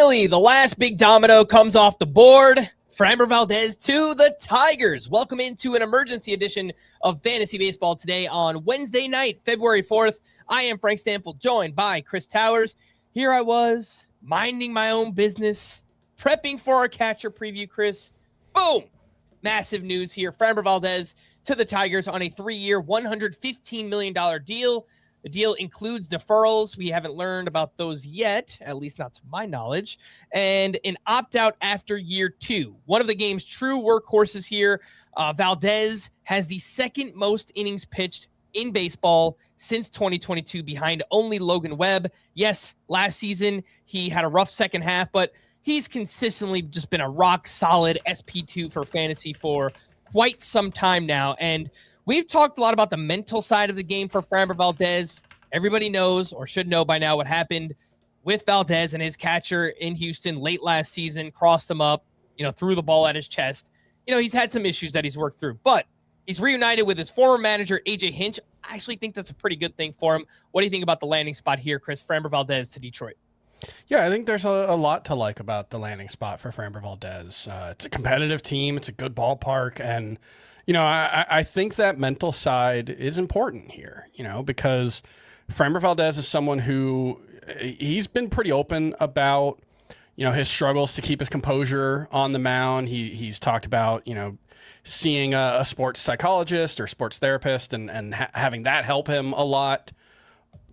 Finally, the last big domino comes off the board. Framber Valdez to the Tigers. Welcome into an emergency edition of Fantasy Baseball today on Wednesday night, February 4th. I am Frank Stampfl, joined by Chris Towers. Here I was, minding my own business, prepping for our catcher preview, Chris. Boom! Massive news here. Framber Valdez to the Tigers on a 3-year, $115 million deal. The deal includes deferrals. We haven't learned about those yet, at least not to my knowledge, and an opt-out after year 2. One of the game's true workhorses here. Valdez has the second most innings pitched in baseball since 2022, behind only Logan Webb. Yes, last season he had a rough second half, but he's consistently just been a rock-solid SP2 for fantasy for quite some time now, and we've talked a lot about the mental side of the game for Framber Valdez. Everybody knows or should know by now what happened with Valdez and his catcher in Houston late last season, crossed him up, threw the ball at his chest. He's had some issues that he's worked through, but he's reunited with his former manager, AJ Hinch. I actually think that's a pretty good thing for him. What do you think about the landing spot here, Chris? Framber Valdez to Detroit. Yeah, I think there's a lot to like about the landing spot for Framber Valdez. It's a competitive team. It's a good ballpark. And I think that mental side is important here, because Framber Valdez is someone who he's been pretty open about, his struggles to keep his composure on the mound. He's talked about, seeing a sports psychologist or sports therapist and having that help him a lot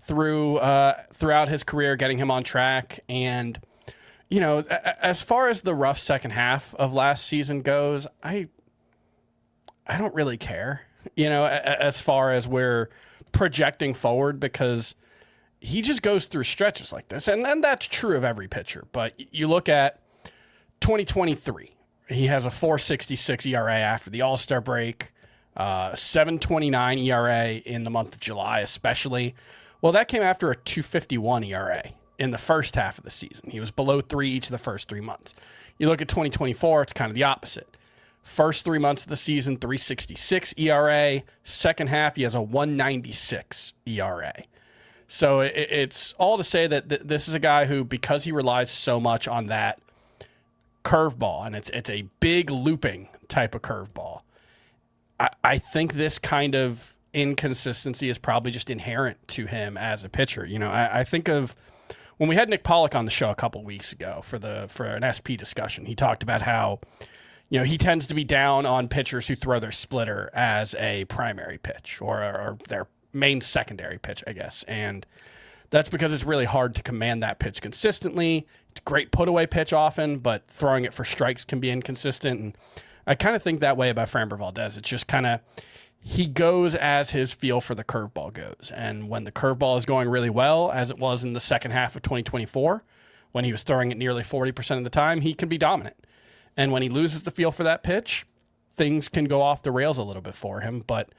throughout his career, getting him on track. And, as far as the rough second half of last season goes, I don't really care, as far as we're projecting forward, because he just goes through stretches like this. And that's true of every pitcher. But you look at 2023, he has a 4.66 ERA after the All-Star break, 7.29 ERA in the month of July, especially. Well, that came after a 2.51 ERA in the first half of the season. He was below 3 each of the first 3 months. You look at 2024, it's kind of the opposite. First 3 months of the season, 3.66 ERA. Second half, he has a 1.96 ERA. So it's all to say that this is a guy who, because he relies so much on that curveball, and it's a big looping type of curveball, I think this kind of inconsistency is probably just inherent to him as a pitcher. I think of when we had Nick Pollock on the show a couple weeks ago for an SP discussion. He talked about how he tends to be down on pitchers who throw their splitter as a primary pitch or their main secondary pitch, I guess. And that's because it's really hard to command that pitch consistently. It's a great put-away pitch often, but throwing it for strikes can be inconsistent. And I kind of think that way about Framber Valdez. It's just kind of he goes as his feel for the curveball goes. And when the curveball is going really well, as it was in the second half of 2024, when he was throwing it nearly 40% of the time, he can be dominant. And when he loses the feel for that pitch, things can go off the rails a little bit for him. But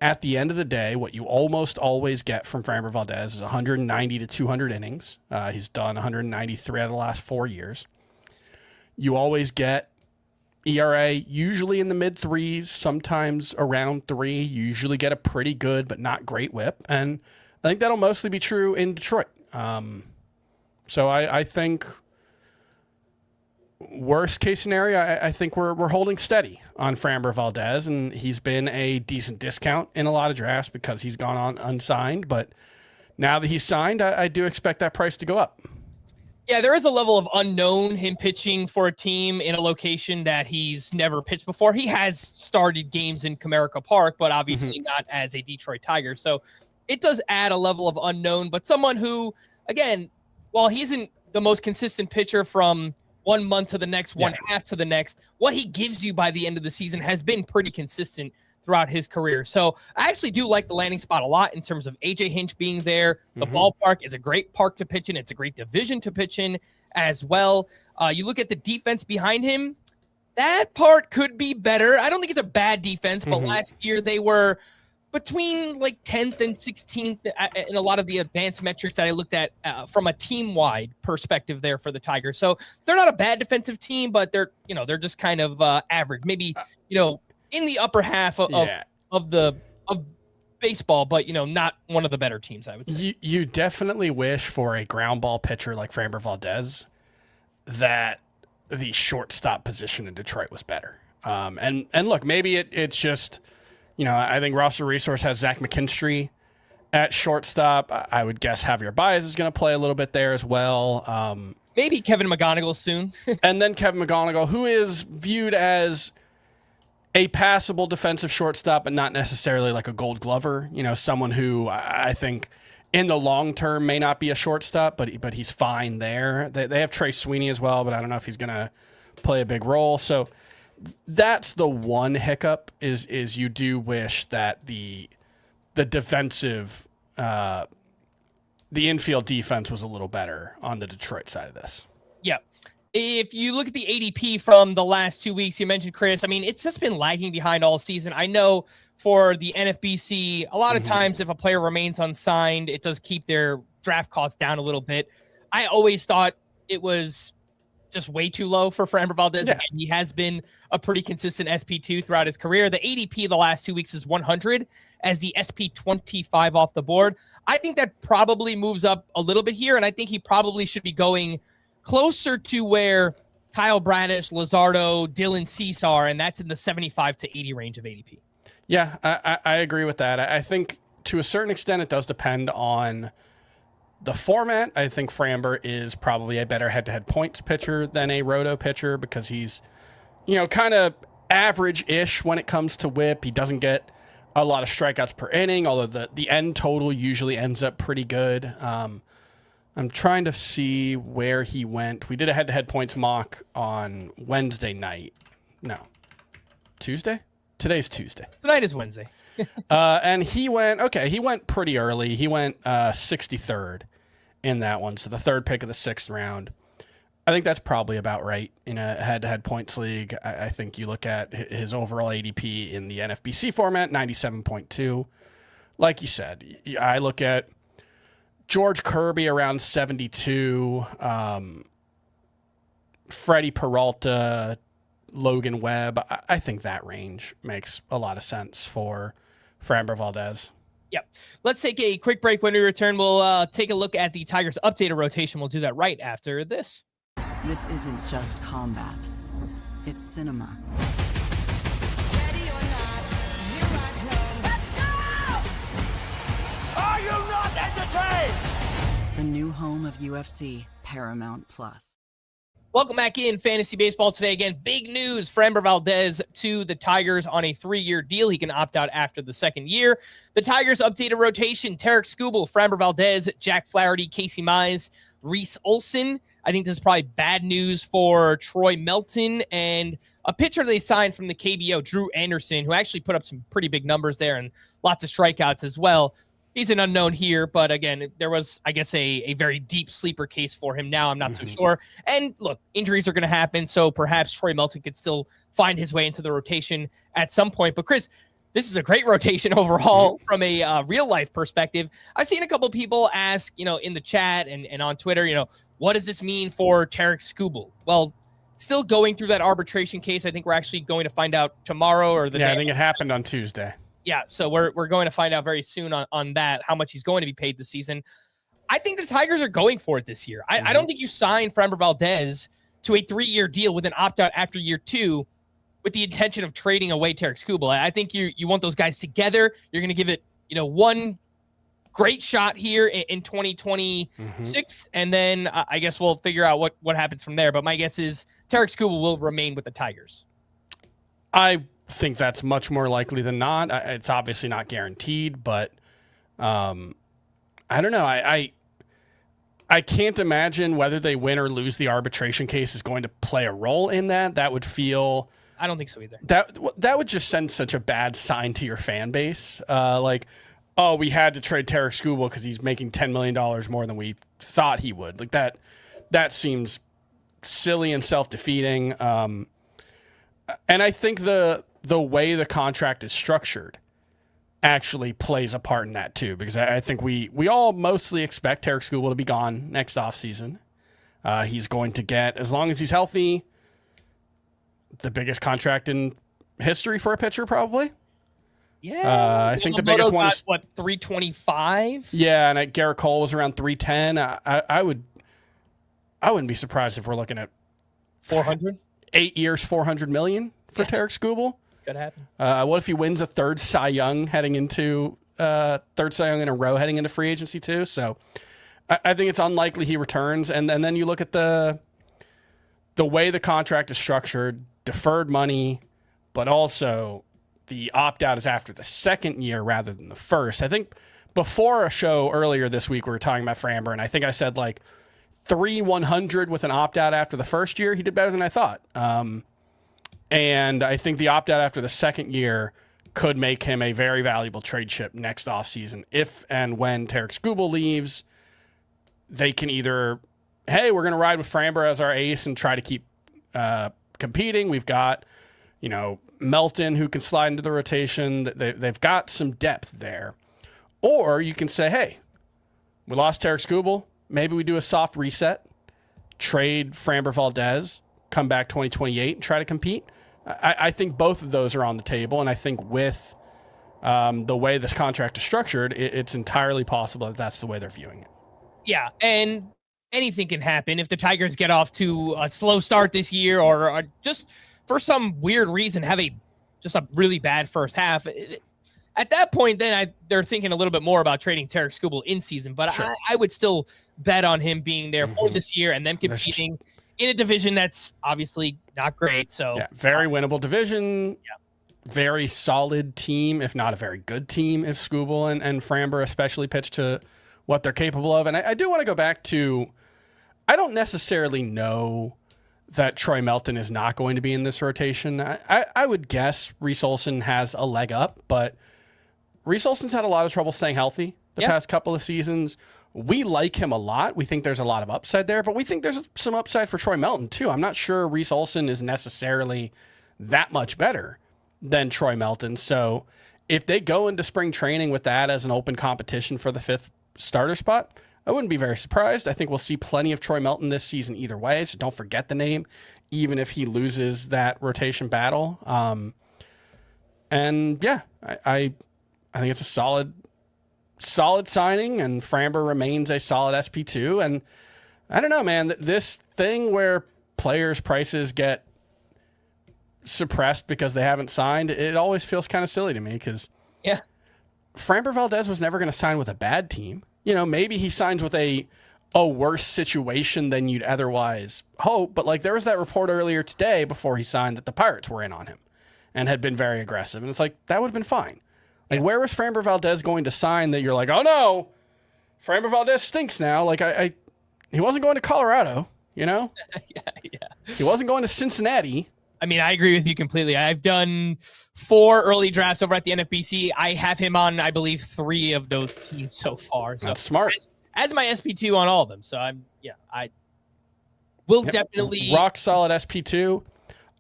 at the end of the day, what you almost always get from Framber Valdez is 190 to 200 innings. He's done 193 out of the last 4 years. You always get ERA usually in the mid-3s, sometimes around 3. You usually get a pretty good but not great whip. And I think that'll mostly be true in Detroit. So I think worst case scenario, I think we're holding steady on Framber Valdez, and he's been a decent discount in a lot of drafts because he's gone on unsigned. But now that he's signed, I do expect that price to go up. Yeah, there is a level of unknown, him pitching for a team in a location that he's never pitched before. He has started games in Comerica Park, but obviously not as a Detroit Tiger. So it does add a level of unknown, but someone who, again, while he isn't the most consistent pitcher from 1 month to the next, one half to the next, what he gives you by the end of the season has been pretty consistent throughout his career. So I actually do like the landing spot a lot in terms of AJ Hinch being there. The ballpark is a great park to pitch in. It's a great division to pitch in as well. You look at the defense behind him, that part could be better. I don't think it's a bad defense, but last year they were between like 10th and 16th in a lot of the advanced metrics that I looked at from a team-wide perspective there for the Tigers. So they're not a bad defensive team, but they're just kind of average. Maybe, in the upper half of baseball, but not one of the better teams, I would say. You definitely wish for a ground ball pitcher like Framber Valdez that the shortstop position in Detroit was better. And look, maybe it's just, I think Roster Resource has Zach McKinstry at shortstop. I would guess Javier Baez is going to play a little bit there as well. Maybe Kevin McGonigal soon. And then Kevin McGonigal, who is viewed as a passable defensive shortstop, but not necessarily like a Gold Glover. Someone who I think in the long term may not be a shortstop, but he's fine there. They have Trey Sweeney as well, but I don't know if he's going to play a big role. So that's the one hiccup is you do wish that the defensive, the infield defense was a little better on the Detroit side of this. Yeah. If you look at the ADP from the last 2 weeks, you mentioned Chris. I mean, it's just been lagging behind all season. I know for the NFBC, a lot of times if a player remains unsigned, it does keep their draft costs down a little bit. I always thought it was just way too low for Framber Valdez. Yeah. Again, he has been a pretty consistent SP2 throughout his career. The ADP the last 2 weeks is 100 as the SP25 off the board. I think that probably moves up a little bit here, and I think he probably should be going closer to where Kyle Bradish, Luzardo, Dylan Cease are, and that's in the 75 to 80 range of ADP. Yeah, I agree with that. I think to a certain extent it does depend on the format. I think Framber is probably a better head-to-head points pitcher than a roto pitcher because he's, kind of average-ish when it comes to whip. He doesn't get a lot of strikeouts per inning, although the end total usually ends up pretty good. I'm trying to see where he went. We did a head-to-head points mock on Wednesday night. No. Tuesday? Today's Tuesday. Tonight is Wednesday. And he went pretty early. He went 63rd in that one, so the third pick of the 6th round. I think that's probably about right in a head-to-head points league. I think you look at his overall ADP in the NFBC format, 97.2. Like you said, I look at George Kirby around 72, Freddie Peralta, Logan Webb. I think that range makes a lot of sense for Framber Valdez. Yep. Let's take a quick break. When we return, we'll take a look at the Tigers' updated rotation. We'll do that right after this. This isn't just combat. It's cinema. Ready or not, here I come. Let's go! Are you not entertained? The new home of UFC, Paramount Plus. Welcome back in Fantasy Baseball today. Again, big news. Framber Valdez to the Tigers on a 3-year deal. He can opt out after the 2nd year. The Tigers updated rotation. Tarek Skubal, Framber Valdez, Jack Flaherty, Casey Mize, Reese Olson. I think this is probably bad news for Troy Melton and a pitcher they signed from the KBO, Drew Anderson, who actually put up some pretty big numbers there and lots of strikeouts as well. He's an unknown here, but again, there was, I guess, a very deep sleeper case for him. Now I'm not so sure. And look, injuries are going to happen, so perhaps Troy Melton could still find his way into the rotation at some point. But Chris, this is a great rotation overall from a real-life perspective. I've seen a couple of people ask, in the chat and on Twitter, what does this mean for Tarek Skubal? Well, still going through that arbitration case. I think we're actually going to find out tomorrow or the day. I think it happened on Tuesday. Yeah, so we're going to find out very soon on that, how much he's going to be paid this season. I think the Tigers are going for it this year. I don't think you sign Framber Valdez to a 3-year deal with an opt-out after year 2 with the intention of trading away Tarek Skubal. I think you want those guys together. You're going to give it, one great shot here in 2026, and then I guess we'll figure out what happens from there. But my guess is Tarek Skubal will remain with the Tigers. I think that's much more likely than not. It's obviously not guaranteed, but I don't know. I can't imagine whether they win or lose the arbitration case is going to play a role in that. That would feel... I don't think so either. That would just send such a bad sign to your fan base. We had to trade Tarek Skubal because he's making $10 million more than we thought he would. Like that seems silly and self-defeating. And I think the way the contract is structured actually plays a part in that too, because I think we all mostly expect Tarek Skubal to be gone next offseason. He's going to get, as long as he's healthy, the biggest contract in history for a pitcher, probably. Yeah. I think the biggest one is what, 325? Yeah, and Garrett Cole was around 310. I wouldn't be surprised if we're looking at 400? 8 years, $400 million for Tarek Skubal. Could happen. What if he wins a third Cy Young in a row heading into free agency too? So I think it's unlikely he returns. And then you look at the way the contract is structured, deferred money, but also the opt-out is after the second year rather than the first. I think before a show earlier this week, we were talking about Framber, and I think I said like 3-100 with an opt-out after the first year. He did better than I thought. And I think the opt-out after the second year could make him a very valuable trade chip next offseason. If and when Tarek Skubal leaves, they can either, hey, we're going to ride with Framber as our ace and try to keep competing. We've got, Melton who can slide into the rotation. They've got some depth there. Or you can say, hey, we lost Tarek Skubal. Maybe we do a soft reset, trade Framber Valdez, come back 2028 and try to compete. I think both of those are on the table, and I think with the way this contract is structured, it's entirely possible that that's the way they're viewing it. Yeah, and anything can happen if the Tigers get off to a slow start this year or just for some weird reason have just a really bad first half. At that point, then they're thinking a little bit more about trading Tarek Skubal in season, but sure. I would still bet on him being there for this year and them competing in a division that's obviously not great. So yeah, very winnable division. Yeah. Very solid team, if not a very good team, if Skubal and Framber especially pitch to what they're capable of. And I do want to go back to, I don't necessarily know that Troy Melton is not going to be in this rotation. I would guess Reese Olson has a leg up, but Reese Olson's had a lot of trouble staying healthy the past couple of seasons. We like him a lot. We think there's a lot of upside there, but we think there's some upside for Troy Melton too. I'm not sure Reese Olson is necessarily that much better than Troy Melton. So if they go into spring training with that as an open competition for the 5th starter spot, I wouldn't be very surprised. I think we'll see plenty of Troy Melton this season either way, so don't forget the name, even if he loses that rotation battle. And yeah, I think it's a solid signing, and Framber remains a solid SP2. And I don't know, man, this thing where players' prices get suppressed because they haven't signed, it always feels kind of silly to me because Framber Valdez was never going to sign with a bad team. Maybe he signs with a worse situation than you'd otherwise hope. But like there was that report earlier today before he signed that the Pirates were in on him and had been very aggressive. And it's like, that would have been fine. Like, where was Framber Valdez going to sign that you're like, oh no, Framber Valdez stinks now? Like, he wasn't going to Colorado, Yeah. He wasn't going to Cincinnati. I mean, I agree with you completely. I've done 4 early drafts over at the NFBC. I have him on, I believe, 3 of those teams so far. So that's smart. As my SP2 on all of them. So I will definitely rock solid SP2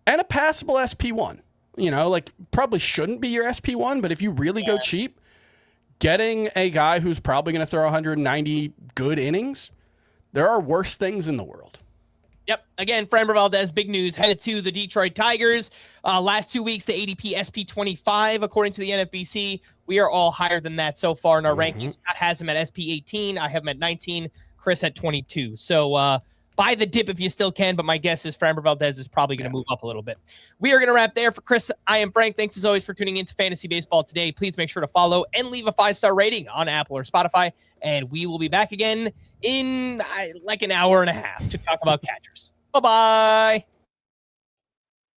and a passable SP1. Probably shouldn't be your SP1, but if you really go cheap, getting a guy who's probably going to throw 190 good innings, there are worse things in the world. Yep. Again, Framber Valdez, big news, headed to the Detroit Tigers. Last 2 weeks, the ADP SP25, according to the NFBC. We are all higher than that so far in our rankings. Scott has him at SP18. I have him at 19. Chris at 22. So buy the dip if you still can, but my guess is Framber Valdez is probably going to move up a little bit. We are going to wrap there. For Chris, I am Frank. Thanks as always for tuning into Fantasy Baseball today. Please make sure to follow and leave a 5-star rating on Apple or Spotify, and we will be back again in like an hour and a half to talk about catchers. Bye-bye.